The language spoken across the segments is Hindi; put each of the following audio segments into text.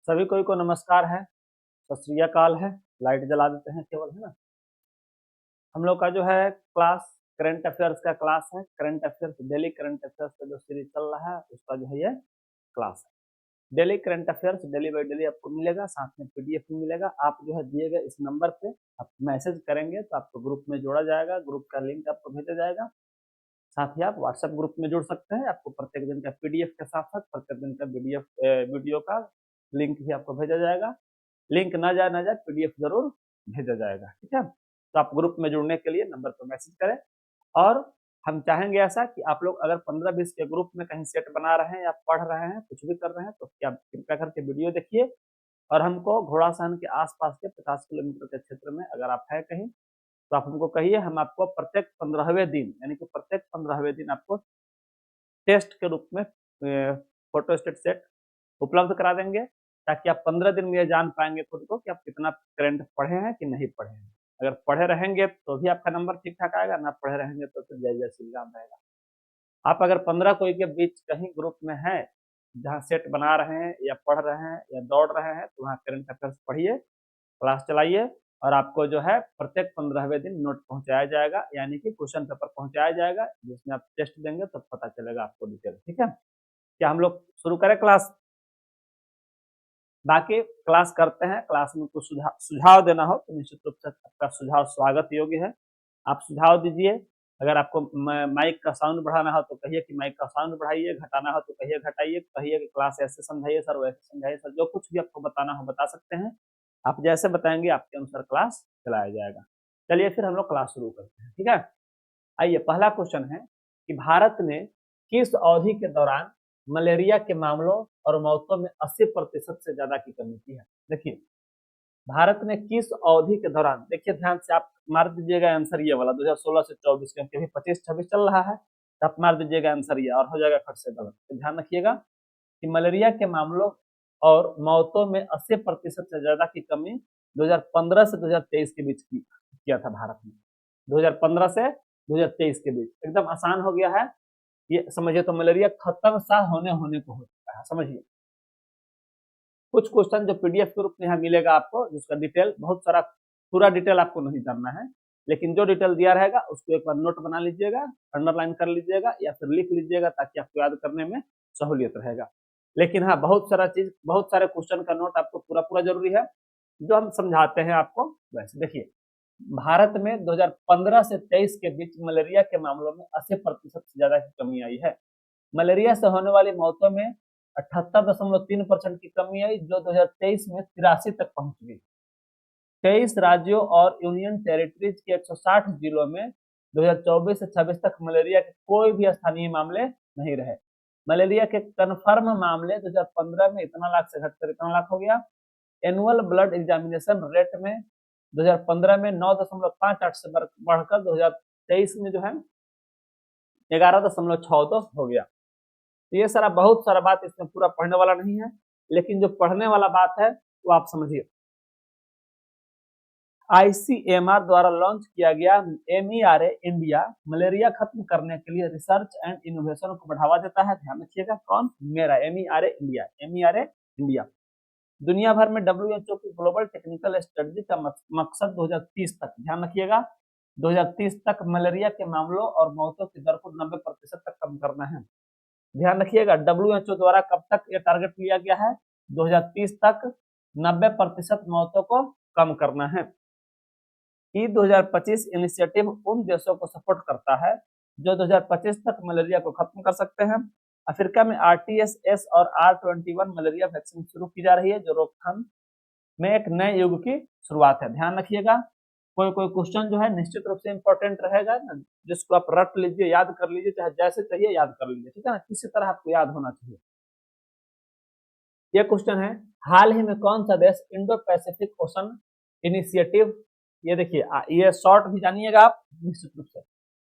सभी को नमस्कार है, सत श्री अकाल है। लाइट जला देते हैं केवल, है ना। हम लोग का जो है क्लास करंट अफेयर्स का क्लास है। Current affairs, daily current affairs का जो सीरीज चल रहा है उसका जो है ये क्लास है। Daily current affairs daily by daily आपको मिलेगा, साथ में पीडीएफ भी मिलेगा। आप जो है दिए गए इस नंबर पे आप मैसेज करेंगे तो आपको ग्रुप में जोड़ा जाएगा, ग्रुप का लिंक आपको भेजा जाएगा। साथ ही आप व्हाट्सएप ग्रुप में जुड़ सकते हैं। आपको प्रत्येक दिन का पीडीएफ के साथ साथ प्रत्येक दिन का पीडीएफ वीडियो का लिंक भी आपको भेजा जाएगा। लिंक ना जाए पीडीएफ जरूर भेजा जाएगा, ठीक है। तो आप ग्रुप में जुड़ने के लिए नंबर पर मैसेज करें। और हम चाहेंगे ऐसा कि आप लोग अगर 15-20 के ग्रुप में कहीं सेट बना रहे हैं या पढ़ रहे हैं, कुछ भी कर रहे हैं, तो क्या कृपया करके वीडियो देखिए। और हमको घोड़ासहन के आसपास के 50 किलोमीटर के क्षेत्र में अगर आप है कहीं तो आप हमको कहिए। हम आपको प्रत्येक 15वें दिन यानी कि प्रत्येक 15वें दिन आपको टेस्ट के रूप में फोटो स्टेट सेट उपलब्ध करा देंगे, ताकि आप 15 दिन में ये जान पाएंगे खुद को कि आप कितना करंट पढ़े हैं कि नहीं पढ़े हैं। अगर पढ़े रहेंगे तो भी आपका नंबर ठीक ठाक आएगा, ना पढ़े रहेंगे तो फिर जय जय श्री राम रहेगा। आप अगर 15 कोई के बीच कहीं ग्रुप में है जहाँ सेट बना रहे हैं या पढ़ रहे हैं या दौड़ रहे हैं, तो वहाँ करंट अफेयर्स पढ़िए, क्लास चलाइए। और आपको जो है प्रत्येक 15वें दिन नोट पहुंचाया जाएगा, यानी कि क्वेश्चन पेपर पहुंचाया जाएगा, जिसमें आप टेस्ट देंगे तो पता चलेगा आपको डिटेल, ठीक है। क्या हम लोग शुरू करें क्लास? बाकी क्लास करते हैं। क्लास में कुछ सुझाव देना हो तो निश्चित रूप से आपका सुझाव स्वागत योग्य है। आप सुझाव दीजिए। अगर आपको माइक का साउंड बढ़ाना हो तो कहिए कि माइक का साउंड बढ़ाइए, घटाना हो तो कहिए घटाइए, कहिए कि क्लास ऐसे समझाइए सर, वैसे समझाइए सर। जो कुछ भी आपको बताना हो बता सकते हैं। आप जैसे बताएंगे आपके अनुसार क्लास चलाया जाएगा। चलिए फिर हम लोग क्लास शुरू करते हैं, ठीक है। आइए, पहला क्वेश्चन है कि भारत में किस अवधि के दौरान मलेरिया के मामलों और मौतों में 80% से ज्यादा की कमी की है? देखिए, भारत में किस अवधि के दौरान, देखिए ध्यान से आप मार दीजिएगा आंसर ये वाला 2016 से 24, क्योंकि अभी 25-26 चल रहा है, तो आप मार दीजिएगा आंसर ये और हो जाएगा खट से गलत। तो ध्यान रखिएगा कि मलेरिया के मामलों और मौतों में 80% से ज्यादा की कमी 2015 से 2023 के बीच किया था भारत में। 2015 से 2023 के बीच एकदम आसान हो गया है ये समझिए। तो मलेरिया खत्म सा होने होने को हो चुका है, समझिए। कुछ क्वेश्चन जो पीडीएफ के रूप में यहाँ मिलेगा आपको, जिसका डिटेल बहुत सारा, पूरा डिटेल आपको नहीं जानना है, लेकिन जो डिटेल दिया रहेगा उसको एक बार नोट बना लीजिएगा, अंडरलाइन कर लीजिएगा या फिर लिख लीजिएगा, ताकि आपको याद करने में सहूलियत रहेगा। लेकिन हाँ, बहुत सारा चीज, बहुत सारे क्वेश्चन का नोट आपको पूरा पूरा जरूरी है, जो हम समझाते हैं आपको वैसे। देखिए, भारत में 2015 से 23 के बीच मलेरिया के मामलों में 80% से ज्यादा की कमी आई है। मलेरिया से होने वाली मौतों में 78.3% की कमी आई, जो 2023 में 83 तक पहुंच गई। 23 राज्यों और यूनियन टेरिटरीज के 160 जिलों में 2024 से 26 तक मलेरिया के कोई भी स्थानीय मामले नहीं रहे। मलेरिया के कन्फर्म मामले 2015 में इतना लाख से घटकर इतना लाख हो गया। एनुअल ब्लड एग्जामिनेशन रेट में 2015 में 9.58 से बढ़कर 2023 में जो है 11.62 हो गया। तो ये सारा बहुत सारा बात इसमें पूरा पढ़ने वाला नहीं है, लेकिन जो पढ़ने वाला बात है वो आप समझिए। आईसीएमआर द्वारा लॉन्च किया गया MERA इंडिया मलेरिया खत्म करने के लिए रिसर्च एंड इनोवेशन को बढ़ावा देता है। ध्यान रखिएगा, कौन? मेरा MERA इंडिया। MERA इंडिया दुनिया भर में WHO की ग्लोबल टेक्निकल स्ट्रेटजी का मकसद 2030 तक, ध्यान रखिएगा, 2030 तक मलेरिया के मामलों और मौतों की दर को 90% तक कम करना है। ध्यान रखिएगा, WHO द्वारा कब तक ये टारगेट लिया गया है? 2030 तक 90% मौतों को कम करना है। 2025 इनिशिएटिव उन देशों को सपोर्ट करता है जो 2025 तक मलेरिया को खत्म कर सकते हैं। अफ्रीका में RTS और R21 मलेरिया वैक्सीन शुरू की जा रही है, जो रोकथाम में एक नए युग की शुरुआत है। ध्यान रखिएगा, कोई कोई क्वेश्चन जो है निश्चित रूप से इंपॉर्टेंट रहेगा ना, जिसको आप रट लीजिए, याद कर लीजिए, चाहे जैसे चाहिए याद कर लीजिए, ठीक है ना, किसी तरह आपको याद होना चाहिए। ये क्वेश्चन है, हाल ही में कौन सा देश इंडो पैसिफिक ओशन इनिशिएटिव, ये देखिए ये शॉर्ट भी जानिएगा आप निश्चित रूप से,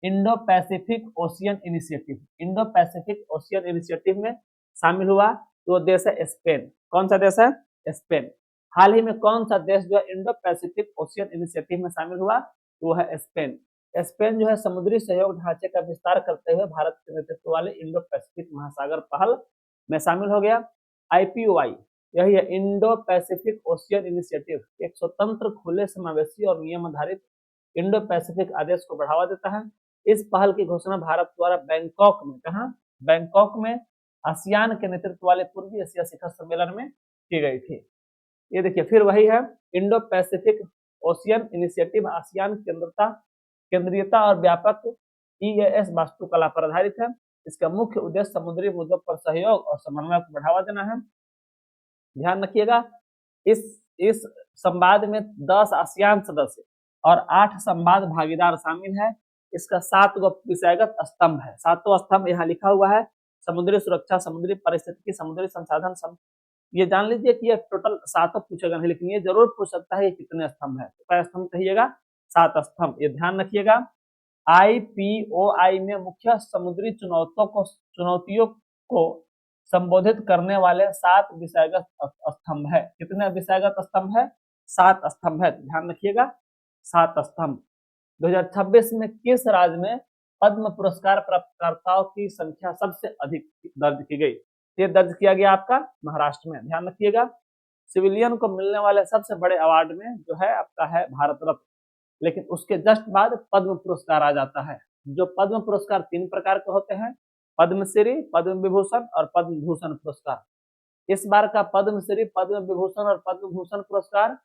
Indo Pacific Ocean initiative, Indo Pacific Ocean initiative में शामिल हुआ। तो देश है स्पेन। कौन सा देश है? स्पेन। हाल ही में कौन सा देश जो है इंडो पैसिफिक ओशियन इनिशिएटिव में शामिल हुआ? तो वो है स्पेन। स्पेन जो है समुद्री सहयोग ढांचे का विस्तार करते हुए भारत के नेतृत्व वाले इंडो पैसिफिक महासागर पहल में शामिल हो गया। IPOI यही है इंडो पैसिफिक ओशियन इनिशिएटिव, एक स्वतंत्र खुले समावेशी और नियम आधारित इंडो पैसिफिक आदेश को बढ़ावा देता है। इस पहल की घोषणा भारत द्वारा बैंकॉक में, कहा, बैंकॉक में आसियान के नेतृत्व वाले पूर्वी एशिया शिखर सम्मेलन में की गई थी। ये देखिए फिर वही है Indo Pacific Ocean Initiative ASEAN केंद्रीयता और व्यापक EAS वास्तुकला पर आधारित है। इसका मुख्य उद्देश्य समुद्री मुद्दों पर सहयोग और समन्वय को बढ़ावा देना है। ध्यान रखिएगा इस संवाद में 10 आसियान सदस्य और 8 संवाद भागीदार शामिल है। इसका 7 विषयगत स्तंभ है। 7वां स्तंभ यहाँ लिखा हुआ है समुद्री सुरक्षा, समुद्री पारिस्थितिकी, समुद्री संसाधन। ये जान लीजिए कि ये टोटल 7 पूछेगा नहीं, लेकिन ये जरूर पूछ सकता है ये कितने स्तंभ है। तो क्या स्तंभ कहिएगा? 7 स्तंभ। ये ध्यान रखिएगा। IPOI में मुख्य समुद्री चुनौतियों को संबोधित करने वाले 7 विषयगत स्तंभ है। कितने विषयगत स्तंभ है? 7 स्तंभ है। ध्यान रखिएगा 7 स्तंभ। 2026 में किस राज्य में पद्म पुरस्कार प्राप्तकर्ताओं की संख्या सबसे अधिक दर्ज की गई? ये दर्ज किया गया आपका महाराष्ट्र में। ध्यान रखिएगा सिविलियन को मिलने वाले सबसे बड़े अवार्ड में जो है आपका है भारत रत्न, लेकिन उसके जस्ट बाद पद्म पुरस्कार आ जाता है। जो पद्म पुरस्कार 3 प्रकार के होते हैं, पद्मश्री, पद्म विभूषण और पद्म भूषण पुरस्कार। इस बार का पद्मश्री, पद्म विभूषण और पद्म भूषण पुरस्कार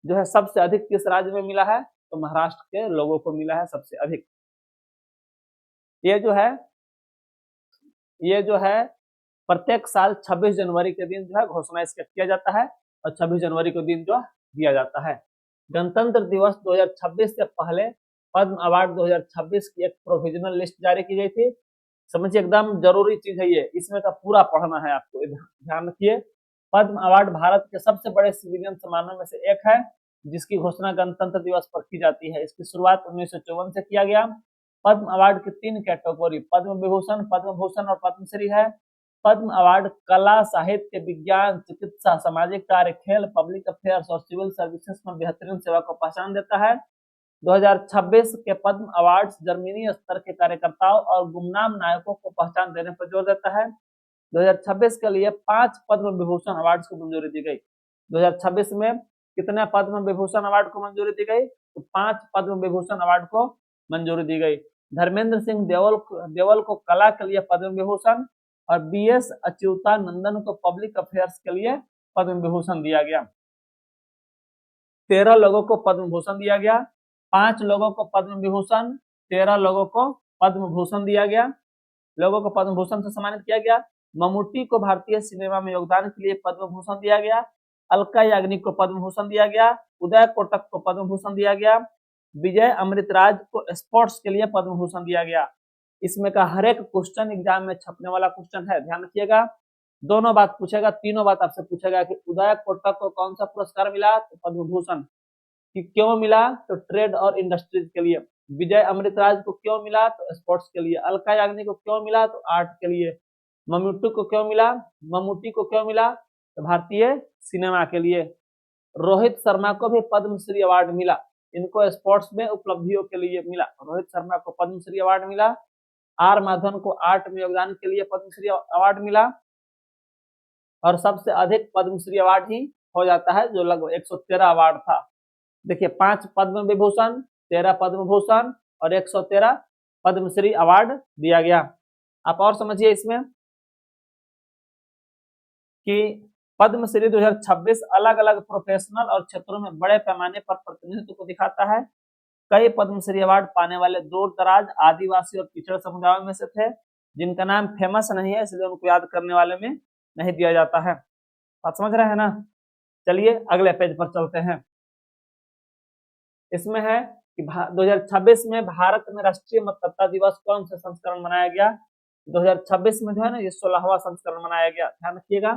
जो है सबसे अधिक किस राज्य में मिला है? तो महाराष्ट्र के लोगों को मिला है सबसे अधिक। ये जो है प्रत्येक साल 26 जनवरी के दिन जो है घोषणा इसका किया जाता है और 26 जनवरी के दिन जो दिया जाता है। गणतंत्र दिवस 2026 से पहले पद्म अवार्ड 2026 की एक प्रोविजनल लिस्ट जारी की गई थी। समझिए एकदम जरूरी चीज है ये, इसमें का पूरा पढ़ना है आपको। ध्यान रखिए पद्म अवार्ड भारत के सबसे बड़े सिविलियन सम्मानों में से एक है, जिसकी घोषणा गणतंत्र दिवस पर की जाती है। इसकी शुरुआत 1954 से किया गया। पद्म अवार्ड की 3 कैटेगरी पद्म विभूषण, पद्म भूषण और पद्मश्री है। पद्म अवार्ड कला, साहित्य, विज्ञान, चिकित्सा, सामाजिक कार्य, खेल, पब्लिक अफेयर्स और सिविल सर्विसेज में बेहतरीन सेवा को पहचान देता है। 2026 के पद्म अवार्ड जर्मनी स्तर के कार्यकर्ताओं और गुमनाम नायकों को पहचान देने पर जोर देता है। 2026 के लिए 5 पद्म विभूषण अवार्ड को मंजूरी दी गई। 2026 में कितने पद्म विभूषण अवार्ड को मंजूरी दी गई? तो 5 पद्म विभूषण अवार्ड को मंजूरी दी गई। धर्मेंद्र सिंह देवल को कला के लिए पद्म विभूषण और BS अच्युतानंदन को पब्लिक अफेयर्स के लिए पद्म विभूषण दिया गया। 13 लोगों को पद्म भूषण दिया गया, 5 लोगों को पद्म विभूषण, 13 लोगों को पद्म भूषण दिया गया। लोगों को पद्म भूषण से सम्मानित किया गया। मम्मूटी को भारतीय सिनेमा में योगदान के लिए पद्म भूषण दिया गया। अलका याग्निक को पद्म भूषण दिया गया। उदय कोटक को पद्म भूषण दिया गया। विजय अमृतराज को स्पोर्ट्स के लिए पद्म भूषण दिया गया। इसमें का हर एक क्वेश्चन एग्जाम में छपने वाला क्वेश्चन है, ध्यान रखिएगा। दोनों बात पूछेगा, तीनों बात आपसे पूछेगा कि उदय कोटक को कौन सा पुरस्कार मिला? तो पद्म भूषण। कि क्यों मिला? तो ट्रेड और इंडस्ट्रीज के लिए। विजय अमृतराज को क्यों मिला? तो स्पोर्ट्स के लिए। अलका याग्निक को क्यों मिला? तो आर्ट के लिए। मम्मूटी को क्यों मिला? तो भारतीय सिनेमा के लिए। रोहित शर्मा को भी पद्मश्री अवार्ड मिला, इनको स्पोर्ट्स में उपलब्धियों के लिए मिला। रोहित शर्मा को पद्मश्री अवार्ड मिला। R माधवन को आर्ट में योगदान के लिए पद्मश्री अवार्ड मिला। और सबसे अधिक पद्मश्री अवार्ड ही हो जाता है, जो लगभग 113 अवार्ड था। देखिए 5 पद्म विभूषण, 13 पद्म भूषण और 113 पद्मश्री अवार्ड दिया गया। आप और समझिए इसमें कि पद्मश्री 2026 अलग अलग प्रोफेशनल और क्षेत्रों में बड़े पैमाने पर प्रतिनिधित्व को दिखाता है। कई पद्मश्री अवार्ड पाने वाले दूर दराज, आदिवासी और पिछड़े समुदायों में से थे, जिनका नाम फेमस नहीं है, इसलिए उनको याद करने वाले में नहीं दिया जाता है। बात समझ रहे हैं ना? चलिए अगले पेज पर चलते हैं। इसमें है कि 2026 में भारत में राष्ट्रीय मतदाता दिवस कौन से संस्करण मनाया गया? 2026 में जो है ना ये 16वां संस्करण मनाया गया। ध्यान रखिएगा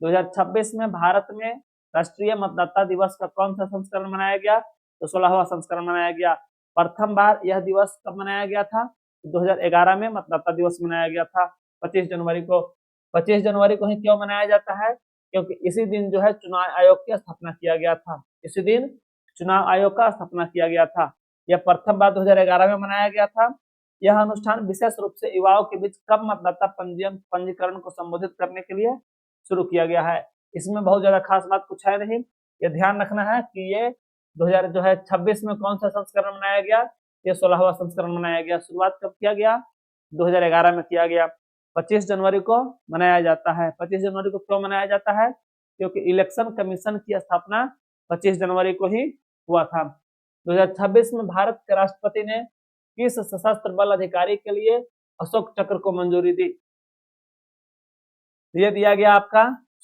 2026 में भारत में राष्ट्रीय मतदाता दिवस का कौन सा संस्करण मनाया गया? तो 16वां संस्करण मनाया गया। प्रथम बार यह दिवस कब मनाया गया था? 2011 में मतदाता दिवस मनाया गया था 25 जनवरी को। 25 जनवरी को ही क्यों मनाया जाता है? क्योंकि इसी दिन जो है चुनाव आयोग की स्थापना किया गया था। इसी दिन चुनाव आयोग का स्थापना किया गया था। यह प्रथम बार 2011 में मनाया गया था। यह अनुष्ठान विशेष रूप से युवाओं के बीच कब मतदाता पंजीकरण को संबोधित करने के लिए शुरू किया गया है? इसमें बहुत ज्यादा खास बात कुछ है नहीं, ये ध्यान रखना है कि ये 2026 में कौन सा संस्करण बनाया गया, ये 16वां संस्करण बनाया गया। शुरुआत कब किया गया, 2011 में किया गया। 25 जनवरी को मनाया जाता है। 25 जनवरी को क्यों मनाया जाता है, क्योंकि इलेक्शन कमीशन की स्थापना 25 जनवरी को ही हुआ था। 2026 में भारत के राष्ट्रपति ने किस सशस्त्र बल अधिकारी के लिए अशोक चक्र को मंजूरी दी, ये दिया गया आपका,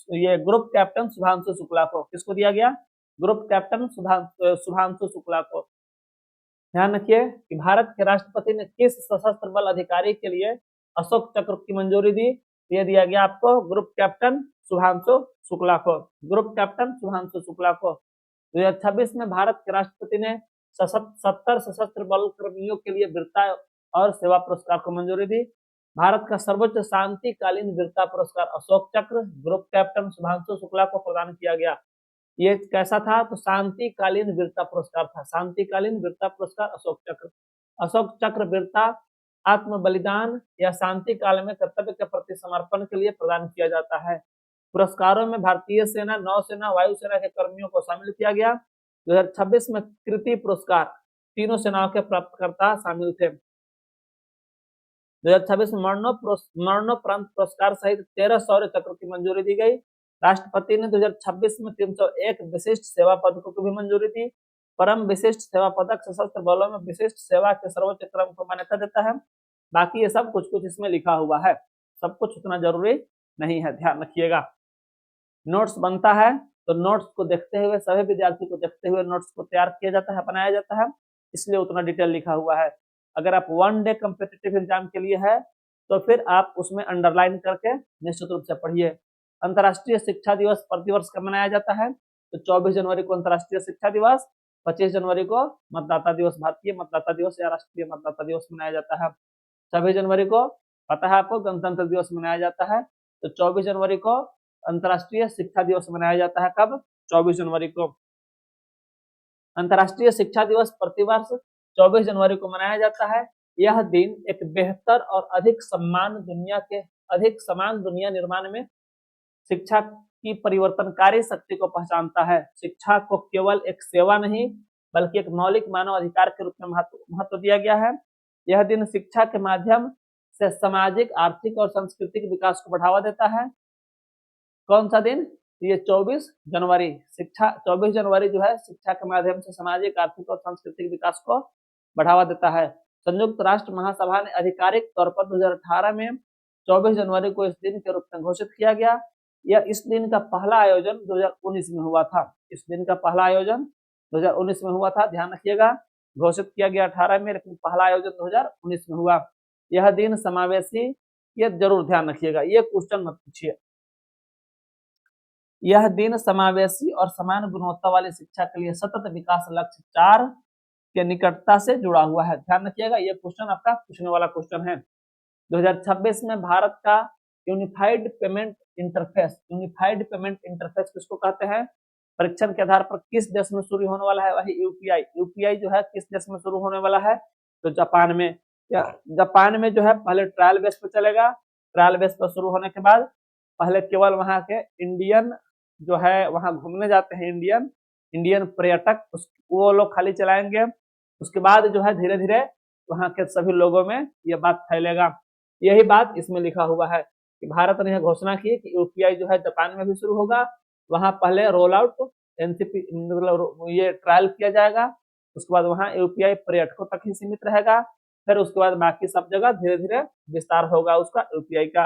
ये ग्रुप कैप्टन सुधांशु शुक्ला को। किसको दिया गया, ग्रुप कैप्टन सुधांशु शुक्ला को। ध्यान रखिए कि भारत के राष्ट्रपति ने किस सशस्त्र बल अधिकारी के लिए अशोक चक्र की मंजूरी दी, ये दिया गया आपको ग्रुप कैप्टन सुधांशु शुक्ला को, ग्रुप कैप्टन सुधांशु शुक्ला को। 2026 में भारत के राष्ट्रपति ने 70 सशस्त्र बल कर्मियों के लिए वीरता और सेवा पुरस्कार को मंजूरी दी। भारत का सर्वोच्च शांतिकालीन वीरता पुरस्कार अशोक चक्र ग्रुप कैप्टन सुधांशु शुक्ला को प्रदान किया गया। ये कैसा था, तो शांतिकालीन वीरता पुरस्कार था, शांतिकालीन वीरता पुरस्कार अशोक चक्र। अशोक चक्र वीरता आत्म बलिदान या शांति काल में कर्तव्य के प्रति समर्पण के लिए प्रदान किया जाता है। पुरस्कारों में भारतीय सेना, नौसेना, वायुसेना के कर्मियों को शामिल किया गया। 2026 में कृति पुरस्कार तीनों सेनाओं के प्राप्तकर्ता शामिल थे। 2026 में मरणोपरांत पुरस्कार सहित 13 शौर्य चक्र की मंजूरी दी गई। राष्ट्रपति ने 2026 में 301 विशिष्ट सेवा पदकों को भी मंजूरी दी। परम विशिष्ट सेवा पदक सशस्त्र बलों में विशिष्ट सेवा के सर्वोच्च क्रम को मान्यता देता है। बाकी ये सब कुछ कुछ इसमें लिखा हुआ है, सब कुछ उतना जरूरी नहीं है, ध्यान रखिएगा। नोट्स बनता है तो नोट्स को देखते हुए, सभी विद्यार्थी को देखते हुए नोट्स को तैयार किया जाता है, बनाया जाता है, इसलिए उतना डिटेल लिखा हुआ है। अगर आप 1 डे कम्पिटिटिव एग्जाम के लिए है तो फिर आप उसमें अंडरलाइन करके निश्चित रूप से पढ़िए। अंतर्राष्ट्रीय शिक्षा दिवस प्रतिवर्ष कब मनाया जाता है, तो 24 जनवरी को अंतर्राष्ट्रीय शिक्षा दिवस, 25 जनवरी को मतदाता दिवस, भारतीय मतदाता दिवस या राष्ट्रीय मतदाता दिवस मनाया जाता है। 26 जनवरी को पता है आपको गणतंत्र दिवस मनाया जाता है। तो 24 जनवरी को अंतर्राष्ट्रीय शिक्षा दिवस मनाया जाता है। कब, 24 जनवरी को। अंतर्राष्ट्रीय शिक्षा दिवस प्रतिवर्ष 24 जनवरी को मनाया जाता है। यह दिन एक बेहतर और अधिक समान दुनिया निर्माण में शिक्षा की परिवर्तनकारी शक्ति को पहचानता है। शिक्षा को केवल एक सेवा नहीं बल्कि एक मौलिक मानव अधिकार के रूप में महत्व दिया गया है। यह दिन शिक्षा के माध्यम से सामाजिक, आर्थिक और सांस्कृतिक विकास को बढ़ावा देता है। कौन सा दिन, ये 24 जनवरी। 24 जनवरी जो है शिक्षा के माध्यम से सामाजिक, आर्थिक और सांस्कृतिक विकास को बढ़ावा देता है। संयुक्त राष्ट्र महासभा ने आधिकारिक तौर पर 2018 में 24 जनवरी को इस दिन के रूप में घोषित किया गया। यह इस दिन का पहला आयोजन 2019 में हुआ था। इस दिन का पहला आयोजन 2019 में हुआ था, ध्यान रखिएगा। घोषित किया गया 18 में, लेकिन पहला आयोजन 2019 में हुआ। यह दिन समावेशी, ये जरूर ध्यान रखिएगा, ये क्वेश्चन मत पूछिए। यह दिन समावेशी और समान गुणवत्ता वाली शिक्षा के लिए सतत विकास लक्ष्य 4 के निकटता से जुड़ा हुआ है। ध्यान रखिएगा, ये क्वेश्चन आपका पूछने वाला क्वेश्चन है। 2026 में भारत का यूनिफाइड पेमेंट इंटरफेस किसको कहते हैं, परीक्षण के आधार पर किस देश में शुरू होने वाला है, वही यूपीआई जो है किस देश में शुरू होने वाला है, तो जापान में। जापान में जो है पहले ट्रायल बेस पर चलेगा। ट्रायल बेस पर शुरू होने के बाद पहले केवल वहां के इंडियन जो है वहां घूमने जाते हैं, इंडियन पर्यटक, वो लोग खाली चलाएंगे। उसके बाद जो है धीरे धीरे वहां के सभी लोगों में ये बात फैलेगा। यही बात इसमें लिखा हुआ है कि भारत ने घोषणा की कि यूपीआई जो है जापान में भी शुरू होगा। वहां पहले रोल आउट एनसीपी मतलब ये ट्रायल किया जाएगा। उसके बाद वहां यूपीआई पर्यटकों तक ही सीमित रहेगा। फिर उसके बाद बाकी सब जगह धीरे धीरे विस्तार होगा उसका यूपीआई का।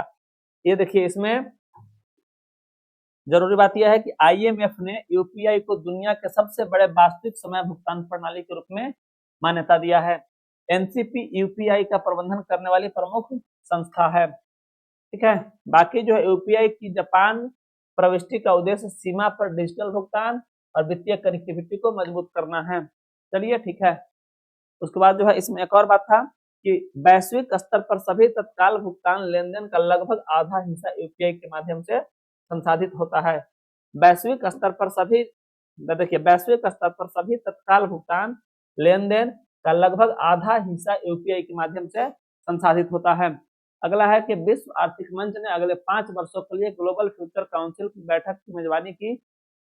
ये देखिए, इसमें जरूरी बात यह है कि आईएमएफ ने यूपीआई को दुनिया के सबसे बड़े वास्तविक समय भुगतान प्रणाली के रूप में मान्यता दिया है। एनसीपी यूपीआई का प्रबंधन करने वाली प्रमुख संस्था है। ठीक है, बाकी जो है यूपीआई की जापान प्रविष्टि का उद्देश्य सीमा पर डिजिटल भुगतान और वित्तीय कनेक्टिविटी को मजबूत करना है। चलिए ठीक है। उसके बाद जो है इसमें एक और बात था कि वैश्विक स्तर पर सभी तत्काल भुगतान लेनदेन का लगभग आधा हिस्सा यूपीआई के माध्यम से संसाधित होता है। वैश्विक स्तर पर सभी तत्काल भुगतान लेनदेन का लगभग आधा हिस्सा यूपीआई के माध्यम से संसाधित होता है। अगला है कि विश्व आर्थिक मंच ने अगले 5 वर्षों के लिए ग्लोबल फ्यूचर काउंसिल की बैठक की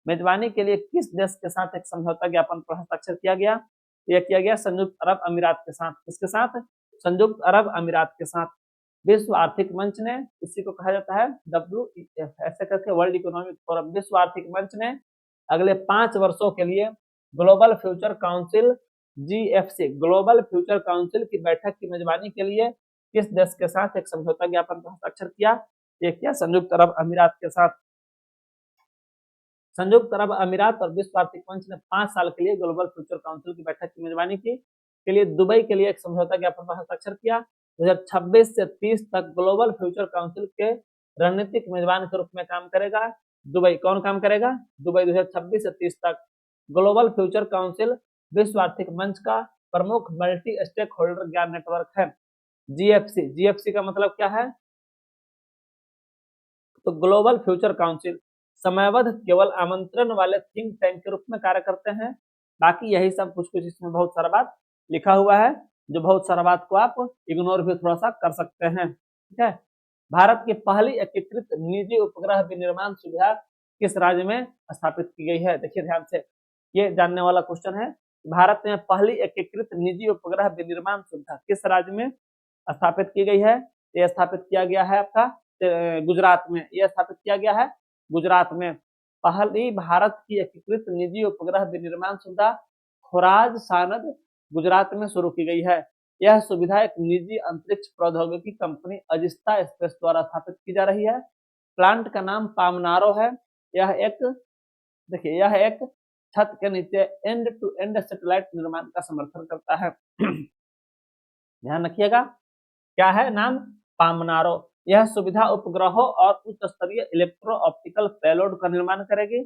मेजबानी के लिए किस देश के साथ एक समझौता ज्ञापन पर हस्ताक्षर किया गया? यह किया गया संयुक्त अरब अमीरात के साथ। किसके साथ? संयुक्त अरब अमीरात के साथ। विश्व आर्थिक मंच ने, इसी को कहा जाता है WEF, ऐसे करके वर्ल्ड इकोनॉमिक फोरम, विश्व आर्थिक मंच ने अगले 5 वर्षों के लिए global future council GFC, global future council की बैठक की मेजबानी के लिए किस देश के साथ एक समझौता ज्ञापन पर हस्ताक्षर किया? ये किया संयुक्त अरब अमीरात के साथ। संयुक्त अरब अमीरात और विश्व आर्थिक मंच ने 5 साल के लिए ग्लोबल फ्यूचर काउंसिल की बैठक की मेजबानी की के लिए दुबई के लिए एक समझौता ज्ञापन पर हस्ताक्षर किया। 2026 से 30 तक ग्लोबल फ्यूचर काउंसिल के रणनीतिक मेजबान के रूप में काम करेगा दुबई। कौन काम करेगा? दुबई। 2026 से 30 तक ग्लोबल फ्यूचर काउंसिल विश्व आर्थिक मंच का प्रमुख मल्टी स्टेक होल्डर ज्ञान नेटवर्क है। GFC का मतलब क्या है? तो ग्लोबल फ्यूचर काउंसिल समयबद्ध केवल आमंत्रण वाले थिंक टैंक के रूप में कार्य करते हैं। बाकी यही सब कुछ इसमें बहुत सारा बात लिखा हुआ है, जो बहुत सारा बात को आप इग्नोर भी थोड़ा सा कर सकते हैं। ठीक है। भारत की पहली एकीकृत निजी उपग्रह विनिर्माण सुविधा किस राज्य में स्थापित की गई है? देखिए ध्यान से, ये जानने वाला क्वेश्चन है। भारत में पहली एकीकृत निजी उपग्रह विनिर्माण सुविधा किस राज्य में स्थापित की गई है? ये स्थापित किया गया है आपका गुजरात में। यह स्थापित किया गया है गुजरात में। पहली भारत की एकीकृत निजी उपग्रह विनिर्माण सुविधा खोराज सानद गुजरात में शुरू की गई है। यह सुविधा एक निजी अंतरिक्ष प्रौद्योगिकी कंपनी अजिस्ता स्पेस द्वारा स्थापित की जा रही है। प्लांट का नाम पामनारो है। यह एक छत के नीचे एंड टू एंड सैटेलाइट निर्माण का समर्थन करता है। ध्यान रखिएगा, क्या है नाम? पामनारो। यह सुविधा उपग्रहों और उच्च स्तरीय इलेक्ट्रो ऑप्टिकल पेलोड का निर्माण करेगी।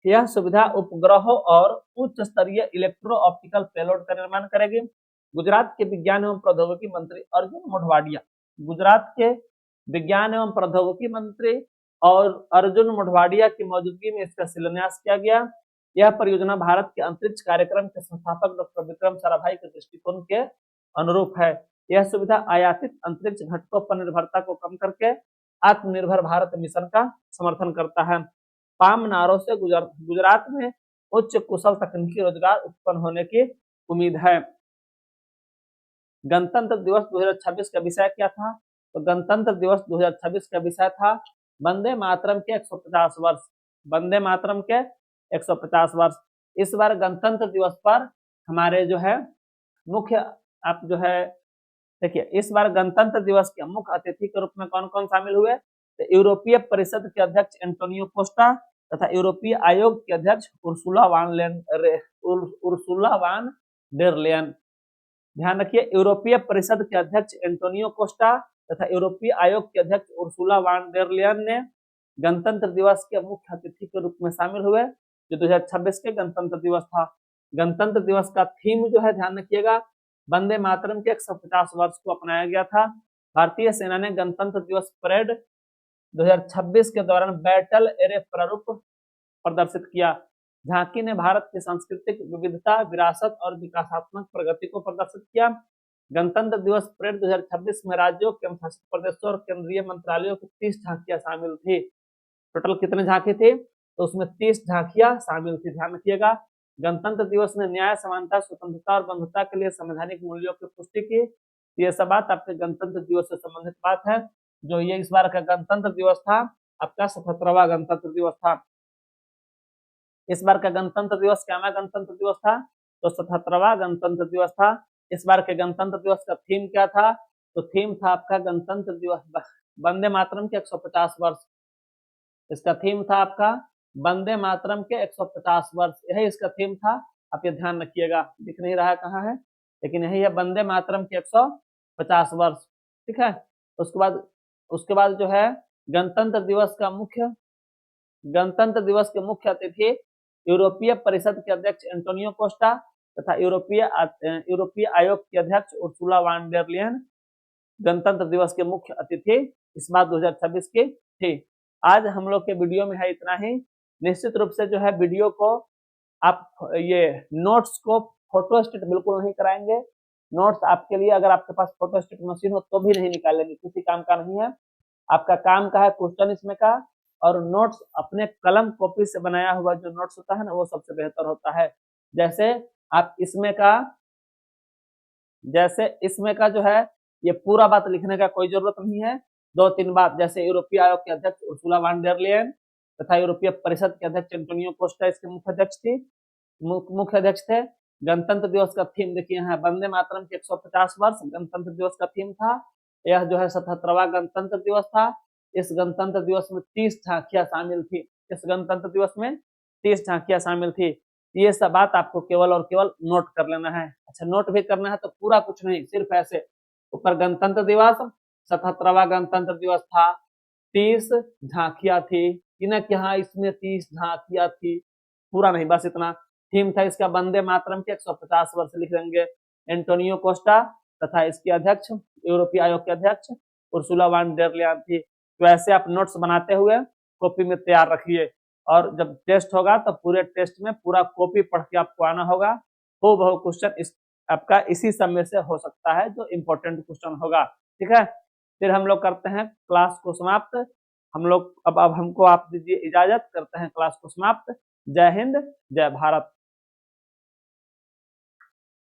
यह सुविधा उपग्रहों और उच्च स्तरीय इलेक्ट्रो ऑप्टिकल पेलोड का निर्माण करेगी। गुजरात के विज्ञान एवं प्रौद्योगिकी मंत्री अर्जुन मोढवाडिया, गुजरात के विज्ञान एवं प्रौद्योगिकी मंत्री और अर्जुन मोढवाडिया की मौजूदगी में इसका शिलान्यास किया गया। यह परियोजना भारत के अंतरिक्ष कार्यक्रम के संस्थापक डॉक्टर विक्रम साराभाई के दृष्टिकोण के अनुरूप है। यह सुविधा आयातित अंतरिक्ष घटकों पर निर्भरता को कम करके आत्मनिर्भर भारत मिशन का समर्थन करता है। पामनारो से गुजरात में उच्च कुशल तकनीकी रोजगार उत्पन्न होने की उम्मीद है। गणतंत्र दिवस 2026 का विषय क्या था? तो गणतंत्र दिवस 2026 का विषय था वंदे मातरम के 150 वर्ष। वंदे मातरम के 150 वर्ष। इस बार गणतंत्र दिवस पर हमारे जो है मुख्य, आप जो है देखिए, इस बार गणतंत्र दिवस के मुख्य अतिथि के रूप में कौन कौन शामिल हुए? तो यूरोपीय परिषद के अध्यक्ष एंटोनियो कोस्टा तथा यूरोपीय आयोग के अध्यक्ष उर्सुला वान डेर लेयन। ध्यान रखिए, यूरोपीय परिषद के अध्यक्ष एंटोनियो कोस्टा तथा यूरोपीय आयोग के अध्यक्ष उर्सुला वान डेर लेयन ने गणतंत्र दिवस के मुख्य अतिथि के रूप में शामिल हुए, जो 2026 के गणतंत्र दिवस था। गणतंत्र दिवस का थीम जो है, ध्यान रखिएगा, वंदे मातरम के 150 वर्ष को अपनाया गया था। भारतीय सेना ने गणतंत्र दिवस परेड 2026 के दौरान बैटल एरे प्रारूप प्रदर्शित किया। झांकी ने भारत की सांस्कृतिक विविधता, विरासत और विकासात्मक प्रगति को प्रदर्शित किया। गणतंत्र दिवस परेड 2026 में राज्यों, केंद्रशासित प्रदेशों और केंद्रीय मंत्रालयों की 30 झांकियां शामिल थी। टोटल कितने झांकी थी? तो उसमें 30 झांकियां शामिल थी। ध्यान रखिएगा, गणतंत्र दिवस ने न्याय, समानता, स्वतंत्रता और बंधुता के लिए संवैधानिक मूल्यों की पुष्टि की। ये सब बात आपके गणतंत्र दिवस से संबंधित बात है। जो ये इस बार का गणतंत्र दिवस था, आपका 77वां गणतंत्र दिवस था। इस बार का गणतंत्र दिवस क्या गणतंत्र दिवस था? तो 77वां गणतंत्र दिवस था। इस बार के गणतंत्र दिवस का थीम क्या था? तो थीम था आपका गणतंत्र दिवस वंदे मातरम के 150 वर्ष। इसका थीम था आपका वंदे मातरम के 150 वर्ष, यही इसका थीम था। आप ये ध्यान रखिएगा, दिख नहीं रहा कहाँ है, लेकिन यही है वंदे मातरम के 150 वर्ष। ठीक है। उसके बाद जो है गणतंत्र दिवस के मुख्य अतिथि यूरोपीय परिषद के अध्यक्ष एंटोनियो कोस्टा तथा यूरोपीय आयोग के अध्यक्ष उर्सुला वान डेर लेयन गणतंत्र दिवस के मुख्य अतिथि इस बार 2026 की थी। आज हम लोग के वीडियो में है इतना ही। निश्चित रूप से जो है वीडियो को आप ये नोट्स को फोटो स्टेट बिल्कुल नहीं कराएंगे। नोट्स आपके लिए अगर आपके पास फोटोस्टेट मशीन हो तो भी नहीं निकालेंगे, किसी काम का नहीं है। आपका काम का है क्वेश्चन इसमें का, और नोट्स अपने कलम कॉपी से बनाया हुआ जो नोट्स होता है ना वो सबसे बेहतर होता है। जैसे आप इसमें का जो है ये पूरा बात लिखने का कोई जरूरत नहीं है, दो तीन बात, जैसे यूरोपीय आयोग के अध्यक्ष उर्सुला वान डेर लेयन तथा यूरोपीय परिषद के अध्यक्ष एंटोनियो कोस्टा इसके मुख्य अध्यक्ष थे। गणतंत्र दिवस का थीम देखिए यहाँ वंदे मातरम के 150 वर्ष गणतंत्र दिवस का थीम था। यह जो है 77वां गणतंत्र दिवस था। इस गणतंत्र दिवस में 30 झांकियां शामिल थी। इस गणतंत्र दिवस में 30 झांकियां शामिल थी। ये सब बात आपको केवल और केवल नोट कर लेना है। अच्छा, नोट भी करना है तो पूरा कुछ नहीं, सिर्फ ऐसे ऊपर गणतंत्र दिवस 77वां गणतंत्र दिवस था, 30 झांकियां थी कि हाँ इसमें 30 झांकियां थी, पूरा नहीं, बस इतना। थीम था इसका वंदे मातरम के 150 वर्ष लिख देंगे। एंटोनियो कोस्टा तथा इसके अध्यक्ष यूरोपीय आयोग के अध्यक्ष उर्सुला वान डेर लेयन थी। तो ऐसे आप नोट्स बनाते हुए कॉपी में तैयार रखिए, और जब टेस्ट होगा तो पूरे टेस्ट में पूरा कॉपी पढ़ के आपको आना होगा। हो बहु क्वेश्चन इस आपका इसी समय से हो सकता है जो इम्पोर्टेंट क्वेश्चन होगा। ठीक है, फिर हम लोग करते हैं क्लास को समाप्त। हम लोग अब हमको आप दीजिए इजाजत, करते हैं क्लास को समाप्त। जय हिंद, जय भारत।